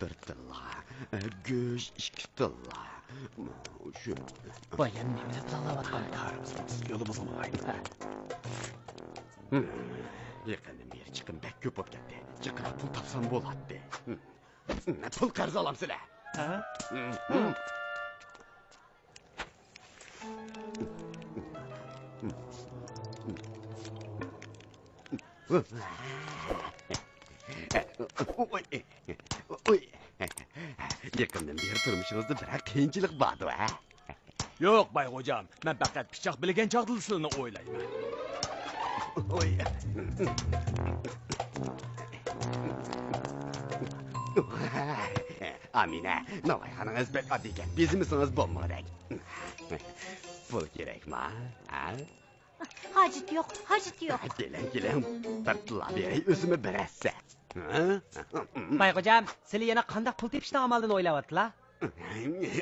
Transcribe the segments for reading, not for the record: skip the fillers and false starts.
bir tilla, göz iki tilla. Şu. Bayan nemini tağlavatkan yolu bozulmayın. Yakından beri çıkın bek köp olup geldi. Çıkın pul tapsam bolattı. Pul karz alam size. Yakından beri turmuşunuzda birak kıyınçılık vardı ha? Yok bay hocam, ben fakat bıçak bilegen çağdılısını oylayayım. Amine, Nolayhanınız pek adiyken bizimsiniz bulmadık. Pul gerek mi ha? Hacet yok, hacet yok. Gelin, tırtıla verey özümü biresse. Bay hocam, seni yana qandaq pul tepishni amaldan o'ylayapti-la?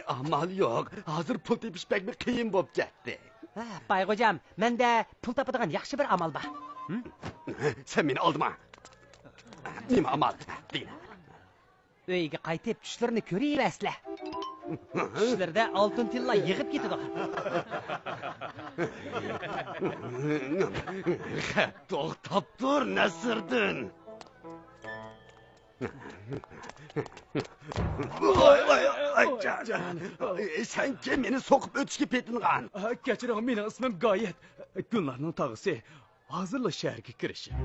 Amal yok, hazır pul tepish pek bir kıyın bop ketdi. Bay hocam, mende pul topadigan yaxshi bir amal bor. Sen meni aldırma. Nima amal? Deyla. Uyga qaytib tushlarini ko'rayapsizlar. Tushlarda oltin tilla yig'ib ketadi. To'xtab tur, Nasriddin. Ay can. Sen kim meni so'qib o'tishga petingan? Kechiring, mening ismim G'oyat. Kunlarning tog'isi. Hozirla shaharga kirishim.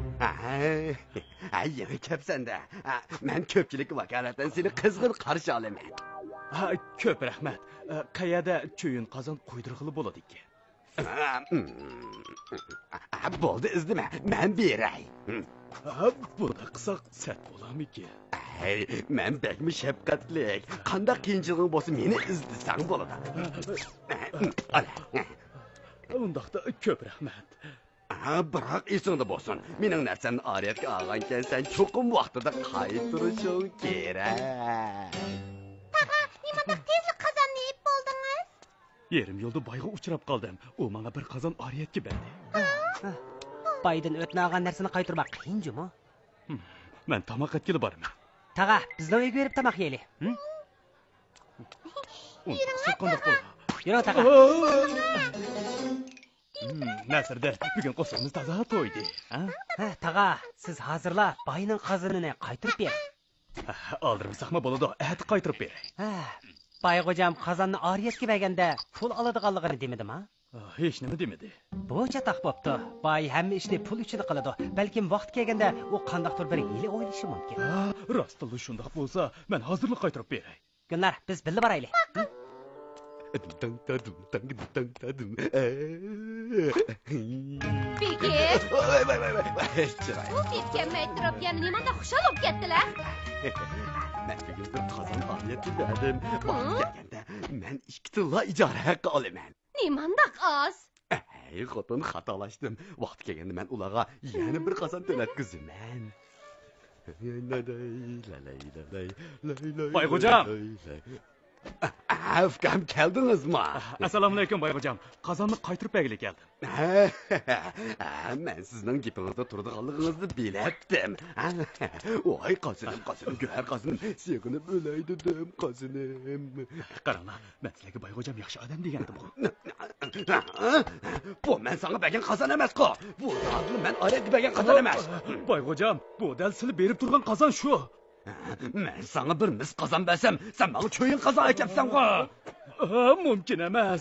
Yana kepsanda. Men ko'pchilik vakolatan seni qizg'in qarshi olaman. Ko'p rahmat. Qayerda cho'yin qozon qo'ydirg'ili bo'ladi ekan? Bo'ldi, izlama. Men beray. Buni qilsak sat bo'larmikin? Men bekmi shafqatlik. Qanday qiyinchiliging bo'lsa meni izlasang bo'ladi. Ala. Undaqda ko'p rahmat. Biroq esingda bo'lsin. Mening narsamni oriyatga olgankan sen cho'qim vaqtida qaytirishing kerak. Taqa, nimandaq tezlik qozonni yeb bo'ldingiz? Yerim yo'lda bayga uchrab qoldim. U menga bir qozon oriyatga berdi. Baydan o'tna olgan narsani qaytarmoq qiyinmi? Men tomoq etkili borman. Taqa, bizning uyga berib tomoq yeylik. Yura taqa. Nasriddin, bugun qo'simiz toza to'ydi. Taqa, siz hozirla bayning qozonini qaytirib ber. Oldirmasaqmi bo'ladi, at qaytirib ber. Bay hocam qozonni oriyatga berganda pul oladiganligini demadimi? Hech nima demadi. Bu chataq bo'pti. Bay hamma ishni pul uchun qiladi. Balkim vaqt kelganda u qandaqdir bir hiyla o'ylashi mumkin. Rostli shundoq bo'lsa, men hozirlik qaytirib beray. Gulnar, biz birga boraylik. Bekir. Voy. Bu ketganmay turib, yana nimanda xushal bo'lib ketdilar? Men bugun bir qozon oriyatga berdim. Vaqt kelganda men 2 tilla ijara haqqi olaman. Nimandaq oz? Xotin xatolashdim. Vaqt kelganda men ularga yana bir qozon to'latkizaman. Bay hocam. Afkam keldingizmi? Assalomu alaykum bay hocam. Qozonni qaytirib bergili keldim. Men sizning gapingizda turadiganligingizni biletdim. Voy qozinim, go'har qozinim, sekinib o'lay dedim, qozinim. Qaranglar, men sizlarga bay hocam yaxshi odam degandim. Bu men senga bergan qozon emas-ku. Bu hozir men oriyatga bergan qozon emas. Bay hocam, bu dal sizlar berib turgan qozon shu. Men sana bir mis qozon bersam, sen bana cho'yin qozon aytyapsan-ku. Mumkin emas.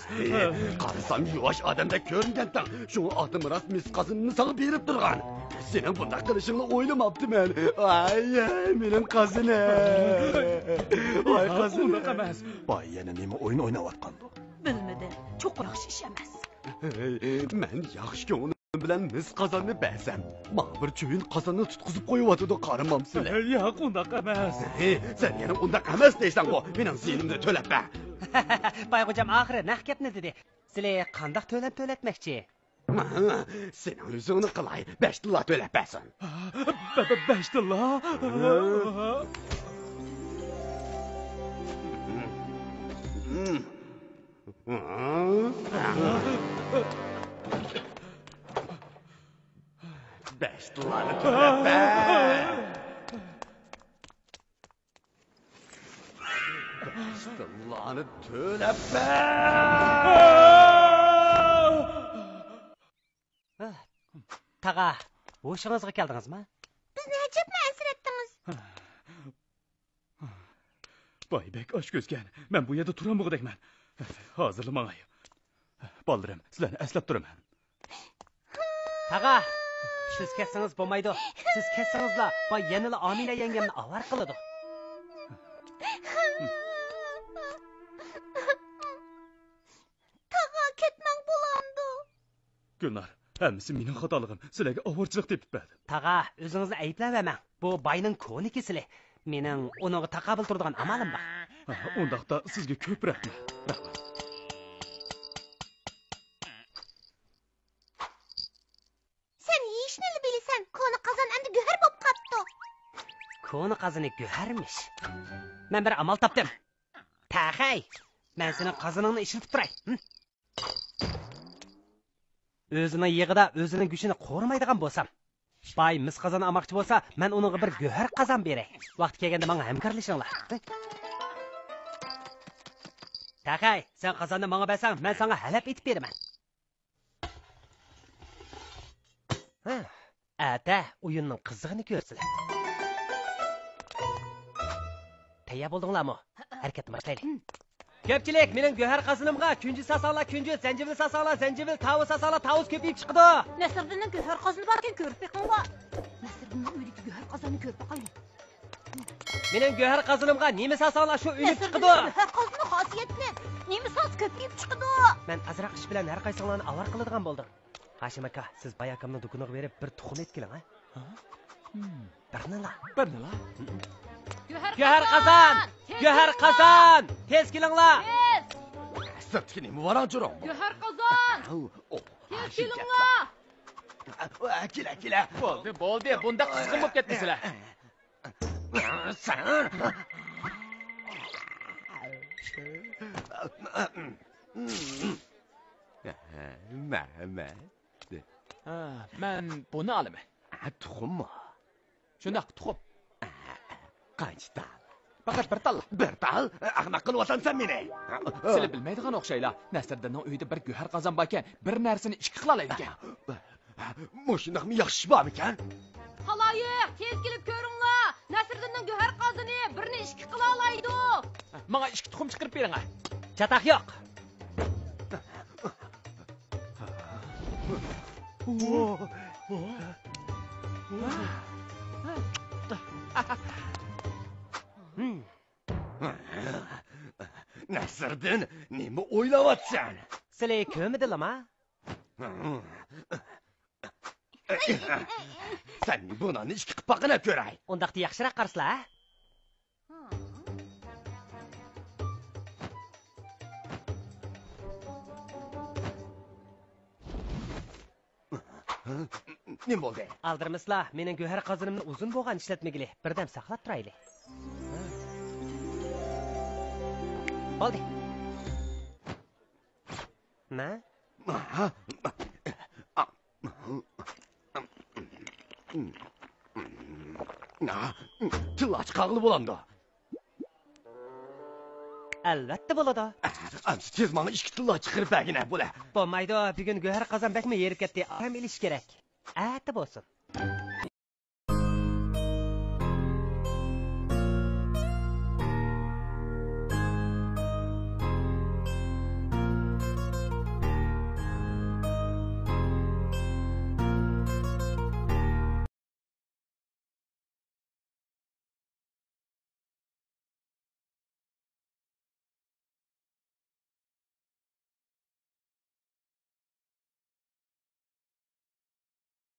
Qarasam yosh odamda ko'ringandan, shu otim rost mis qozonni sana berib turgan. Sening bunday qilishingni o'ylamabdiman. Ay, mening qozinim. Voy qozinim. Unaqa emas. Boy yana nima o'yin o'ynayotgandi? Bilmadi. Çok yaxshi ish emas. Men yaxshi ko'nglim bilan mis qozonni bersam, men bir cho'yin qozonni tutqizib qo'yibotdi qaramam sizlar. Yo'q, unaqa emas. Sen yana undoq emas deysan-ku. Mening ziynimni to'latma. Bay hocam oxiri naq gapni dedi. Sizlar qandaq to'latmoqchi? Sening o'zingni qilay, 5 tilla to'lapasan. 5 tilla. Beş doları to'lab. Iştillani tölepe. Tağa, hoşunuza geldinizmi? Bizni hechep ma'sir etdingiz. Baybek aç gözgen. Ben bu yerda turamıqdakman. Hazırlamağay. Baldırım, sizlarni eslab turaman. Tağa, siz kessiniz bo'lmaydi. Siz kessinizlar, bu yanıla Amina yengemni avar qiladi. Tağa ketmang bo'lamdi. Gülnar, hammasi mening xatoligim. Sizlarga avorchilik deb bitmadim. Tağa, o'zingizni ayblamang. Bu bayning ko'nikisili. Mening uning taqobil turadigan amalim bor. Undaqda sizga ko'p rahmat. Rahmat. Sen yeyishnili bilasan, koni qozon endi go'har bo'lib qapti. Koni qazini go'harmish. Men bir amal topdim. Taqay, men sening qazoningni ishlatib turay. O'zini yig'ida o'zining kuchini qo'rmaydigan bo'lsam, bay mis qazon olmoqchi bo'lsa, men uningga bir go'har qazon beray. Vaqti kelganda menga hamkorlashinglar. Taqay, sen qazonni menga bersang, men senga halab etib beraman. Ata, o'yinning qizig'ini ko'rsizlar. Tayyor bo'ldinglarmi? Harakatni boshlaylik. Ko'pchilik, mening go'har qazonimga kunji sasanglar, kunji, zanjibil sasanglar, zanjibil, tavus sasanglar, tavus ko'payib chiqdi. Nasriddinning go'har qozoni borkan ko'rib beqinglar. Nasriddinning uyidagi go'har qozoni ko'rib beqaylik. Mening go'har qazonimga nima sasanglar shu o'lib chiqdi. Go'har qozoni xosiyatli. Nima soz ko'payib chiqdi. Men azroq ish bilan har qaysinglarni avar qiladigan bo'ldim. Hashim aka, siz bayakamni do'koniga berib bir tuxum etkiling, ha? Birnila. Go'har qazon! Go'har qazon! Tez kelinglar. Sirtki nima var ajırım? Go'har qozon! Tez kelinglar. Kela. Bo'ldi. Bunda qizg'in bo'lib ketdingizlar. Sen. Mehmet. Men buni olaman. Tuxum mu? Shundaq, tuxum. Qanchta? Faqat bir talla. Bir tal? Ahmaq qilwasan sen meni. Sizlar bilmaydigan o'xshaylar. Nasriddinning uyida bir go'har qozon bor ekan, bir narsani ikki qila oladi ekan. Mushundaqmi yaxshi bormi ekan? Xaloyiq, tez kelib ko'ringlar. Nasriddinning go'har qozoni birini ishki qila oladi. Menga ikki tuxum chiqarib bering. Chataq yo'q. Nasriddin, nima o'ylayapsan? Sizlar ko'midinglarmi? Sen bunani ishki qilib baqina ko'ray. Undaqda yaxshiroq qarsizlar, ha? Nima bo'ldi? Aldirmislar, mening go'har qozonimni uzun bo'lgan ishlatmagili. Birdam saqlab turaylik. Bo'ldi. Na? Tilla chiqaqli bo'landi. Albatta bo'ladi. Amsi tez mana ikki tilla chiqarib bagina bo'la. Bo'lmaydi, bugun go'har qozon bakmi yerib ketdi. Ham ilish kerak. Ati bo'lsin.